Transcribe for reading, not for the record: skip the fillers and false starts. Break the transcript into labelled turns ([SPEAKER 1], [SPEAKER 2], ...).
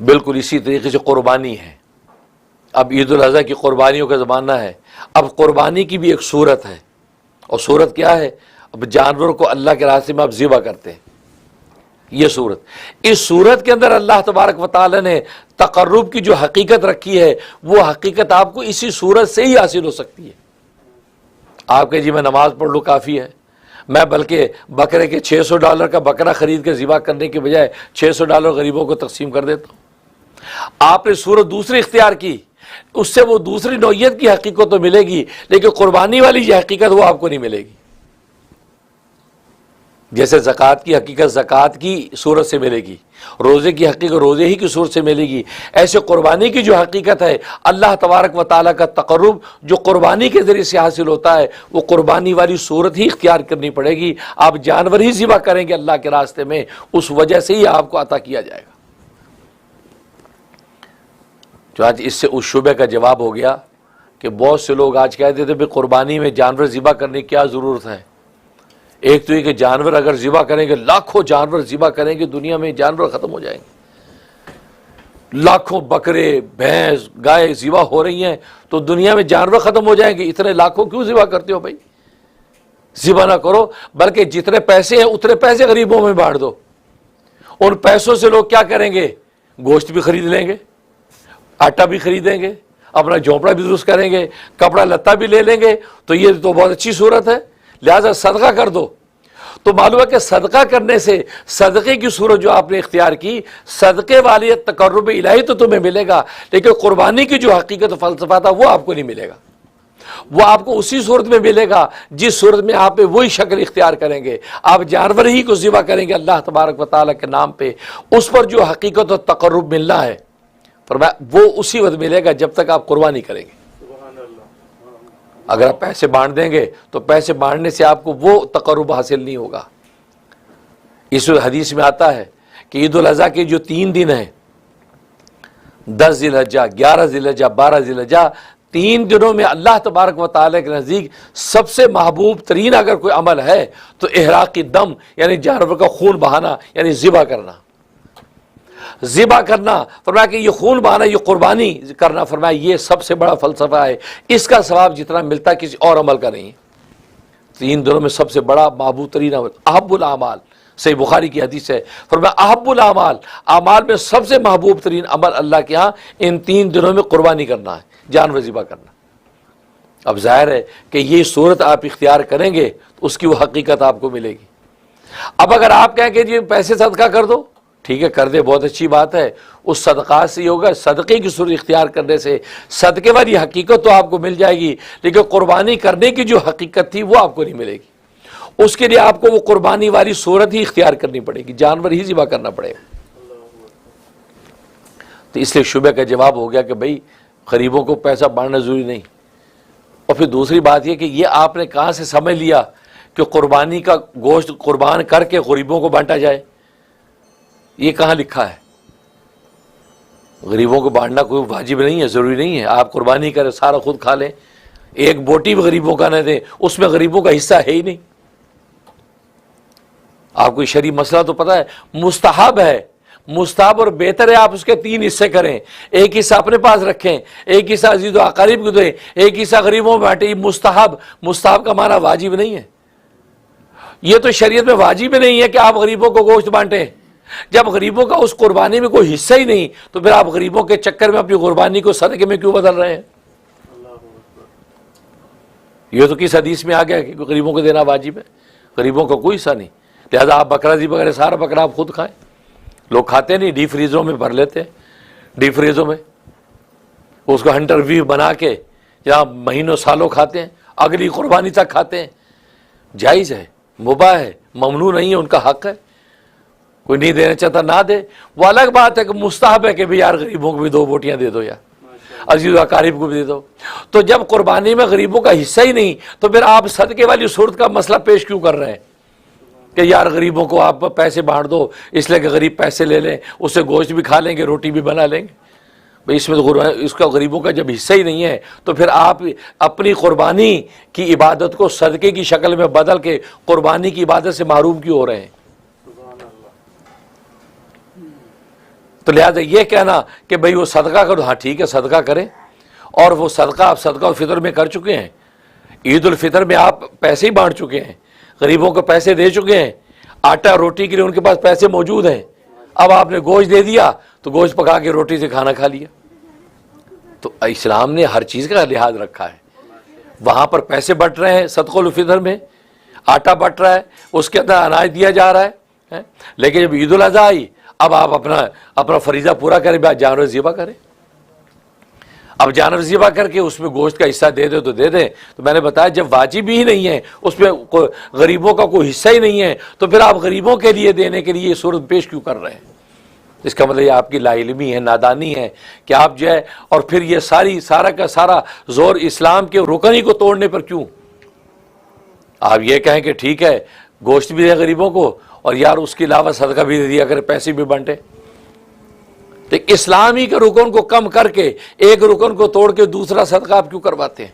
[SPEAKER 1] بالکل اسی طریقے سے قربانی ہے. اب عید الاضحیٰ کی قربانیوں کا زمانہ ہے. اب قربانی کی بھی ایک صورت ہے, اور صورت کیا ہے؟ اب جانور کو اللہ کے راستے میں آپ ذبح کرتے ہیں. یہ صورت, اس صورت کے اندر اللہ تبارک و تعالی نے تقرب کی جو حقیقت رکھی ہے, وہ حقیقت آپ کو اسی صورت سے ہی حاصل ہو سکتی ہے. آپ کہ جی میں نماز پڑھ لوں کافی ہے, میں بلکہ بکرے کے $600 کا بکرا خرید کے ذبح کرنے کے بجائے $600 غریبوں کو تقسیم کر دیتا ہوں. آپ نے صورت دوسری اختیار کی, اس سے وہ دوسری نوعیت کی حقیقت تو ملے گی, لیکن قربانی والی یہ حقیقت وہ آپ کو نہیں ملے گی. جیسے زکوٰۃ کی حقیقت زکوٰۃ کی صورت سے ملے گی, روزے کی حقیقت روزے ہی کی صورت سے ملے گی, ایسے قربانی کی جو حقیقت ہے اللہ تبارک و تعالیٰ کا تقرب جو قربانی کے ذریعے سے حاصل ہوتا ہے, وہ قربانی والی صورت ہی اختیار کرنی پڑے گی. آپ جانور ہی ذبح کریں گے اللہ کے راستے میں, اس وجہ سے ہی آپ کو عطا کیا جائے گا. جو آج اس سے اس شبے کا جواب ہو گیا کہ بہت سے لوگ آج کہتے تھے کہ قربانی میں جانور ذبح کرنے کی کیا ضرورت ہے. ایک تو یہ کہ جانور اگر ذبح کریں گے, لاکھوں جانور ذبح کریں گے, دنیا میں جانور ختم ہو جائیں گے. لاکھوں بکرے بھینس گائے ذبح ہو رہی ہیں تو دنیا میں جانور ختم ہو جائیں گے. اتنے لاکھوں کیوں ذبح کرتے ہو بھائی؟ ذبح نہ کرو, بلکہ جتنے پیسے ہیں اتنے پیسے غریبوں میں بانٹ دو. ان پیسوں سے لوگ کیا کریں گے؟ گوشت بھی خرید لیں گے, آٹا بھی خریدیں گے, اپنا جھونپڑا بھی درست کریں گے, کپڑا لتا بھی لے لیں گے. تو یہ تو بہت اچھی صورت ہے, لہذا صدقہ کر دو. تو معلوم ہے کہ صدقہ کرنے سے صدقے کی صورت جو آپ نے اختیار کی, صدقے والی تقرب الہی تو تمہیں ملے گا, لیکن قربانی کی جو حقیقت و فلسفہ تھا وہ آپ کو نہیں ملے گا. وہ آپ کو اسی صورت میں ملے گا جس صورت میں آپ وہی شکل اختیار کریں گے. آپ جانور ہی کو ذبح کریں گے اللہ تبارک و تعالیٰ کے نام پہ, اس پر جو حقیقت و تقرب ملنا ہے فرمایا وہ اسی وقت ملے گا جب تک آپ قربانی کریں گے. اگر آپ پیسے بانٹ دیں گے تو پیسے بانٹنے سے آپ کو وہ تقرب حاصل نہیں ہوگا. اس حدیث میں آتا ہے کہ عید الاضحیٰ کے جو 3 دن ہیں, 10 ذی الحجہ, 11 ذی الحجہ, 12 ذی الحجہ, 3 دنوں میں اللہ تبارک و تعالیٰ کے نزدیک سب سے محبوب ترین اگر کوئی عمل ہے تو احراق دم, یعنی جانور کا خون بہانا, یعنی ذبح کرنا. ذبح کرنا فرمایا کہ یہ خون بہانا, یہ قربانی کرنا, فرمایا یہ سب سے بڑا فلسفہ ہے. اس کا ثواب جتنا ملتا ہے کسی اور عمل کا نہیں. 3 دنوں میں سب سے بڑا محبوب ترین عمل احب الاعمال, صحیح بخاری کی حدیث ہے, فرمایا احب الاعمال, اعمال میں سب سے محبوب ترین عمل اللہ کے ہاں ان 3 دنوں میں قربانی کرنا ہے, جانور ذبح کرنا. اب ظاہر ہے کہ یہ صورت آپ اختیار کریں گے تو اس کی وہ حقیقت آپ کو ملے گی. اب اگر آپ کہیں کہ جی پیسے صدقہ کر دو, ٹھیک ہے کر دے, بہت اچھی بات ہے, اس صدقات سے ہی ہوگا. صدقے کی صورت اختیار کرنے سے صدقے والی حقیقت تو آپ کو مل جائے گی, لیکن قربانی کرنے کی جو حقیقت تھی وہ آپ کو نہیں ملے گی. اس کے لیے آپ کو وہ قربانی والی صورت ہی اختیار کرنی پڑے گی, جانور ہی ذبح کرنا پڑے گا. تو اس لیے شبہ کا جواب ہو گیا کہ بھائی غریبوں کو پیسہ بانٹنا ضروری نہیں. اور پھر دوسری بات یہ کہ یہ آپ نے کہاں سے سمجھ لیا کہ قربانی کا گوشت قربان کر کے غریبوں کو بانٹا جائے؟ یہ کہاں لکھا ہے؟ غریبوں کو بانٹنا کوئی واجب نہیں ہے, ضروری نہیں ہے. آپ قربانی کریں, سارا خود کھا لیں, ایک بوٹی بھی غریبوں کا نہ دیں, اس میں غریبوں کا حصہ ہے ہی نہیں. آپ کو شرعی مسئلہ تو پتہ ہے, مستحب ہے, مستحب اور بہتر ہے آپ اس کے 3 حصے کریں. ایک حصہ اپنے پاس رکھیں, ایک حصہ عزیز و اقارب کو دیں, ایک حصہ غریبوں میں بانٹیں. یہ مستحب کا معنی واجب نہیں ہے. یہ تو شریعت میں واجب نہیں ہے کہ آپ غریبوں کو گوشت بانٹیں. جب غریبوں کا اس قربانی میں کوئی حصہ ہی نہیں تو پھر آپ غریبوں کے چکر میں اپنی قربانی کو صدقے میں کیوں بدل رہے ہیں؟ یہ تو کس حدیث میں آ گیا کہ غریبوں کو دینا واجب ہے؟ غریبوں کا کوئی حصہ نہیں. لہذا آپ بکرا ذبح کریں, سارا بکرا آپ خود کھائیں. لوگ کھاتے نہیں, ڈی فریزروں میں بھر لیتے ہیں, ڈی فریزوں میں اس کو ہنٹر ویو بنا کے جہاں مہینوں سالوں کھاتے ہیں, اگلی قربانی تک کھاتے ہیں. جائز ہے, مباح ہے, ممنوع نہیں ہے, ان کا حق ہے. کوئی نہیں دینا چاہتا نہ دے, وہ الگ بات ہے کہ مستحب ہے کہ بھی یار غریبوں کو بھی 2 بوٹیاں دے دو, یا عزیز و اقارب کو بھی دے دو. تو جب قربانی میں غریبوں کا حصہ ہی نہیں تو پھر آپ صدقے والی صورت کا مسئلہ پیش کیوں کر رہے ہیں کہ یار غریبوں کو آپ پیسے بانٹ دو, اس لیے کہ غریب پیسے لے لیں, اس سے گوشت بھی کھا لیں گے, روٹی بھی بنا لیں گے. بھائی اس میں تو اس کا غریبوں کا جب حصہ ہی نہیں ہے تو پھر آپ اپنی قربانی کی عبادت کو صدقے کی شکل میں بدل کے قربانی کی عبادت سے محروم کیوں ہو رہے ہیں؟ تو لہٰذا یہ کہنا کہ بھئی وہ صدقہ کرو، ہاں ٹھیک ہے صدقہ کریں، اور وہ صدقہ آپ صدقہ الفطر میں کر چکے ہیں، عید الفطر میں آپ پیسے ہی بانٹ چکے ہیں، غریبوں کو پیسے دے چکے ہیں، آٹا روٹی کے لیے ان کے پاس پیسے موجود ہیں، اب آپ نے گوشت دے دیا تو گوشت پکا کے روٹی سے کھانا کھا لیا۔ تو اسلام نے ہر چیز کا لحاظ رکھا ہے، وہاں پر پیسے بٹ رہے ہیں صدقہ الفطر میں، آٹا بٹ رہا ہے، اس کے اندر اناج دیا جا رہا ہے، لیکن جب عید الاضحیٰ آئی اب آپ اپنا فریضہ پورا کریں، جانور ذبح کریں۔ اب جانور ذبح کر کے اس میں گوشت کا حصہ دے دیں تو دے دیں، تو میں نے بتایا جب واجب ہی نہیں ہے، اس میں غریبوں کا کوئی حصہ ہی نہیں ہے، تو پھر آپ غریبوں کے لیے دینے کے لیے یہ صورت پیش کیوں کر رہے ہیں؟ اس کا مطلب یہ آپ کی لا علمی ہے، نادانی ہے کہ آپ جو ہے، اور پھر یہ سارا کا سارا زور اسلام کے رکن ہی کو توڑنے پر کیوں؟ آپ یہ کہیں کہ ٹھیک ہے گوشت بھی دے غریبوں کو، اور یار اس کے علاوہ صدقہ بھی دے دیا کرے، پیسے بھی بانٹے۔ تو اسلامی کے رکن کو کم کر کے ایک رکن کو توڑ کے دوسرا صدقہ آپ کیوں کرواتے ہیں؟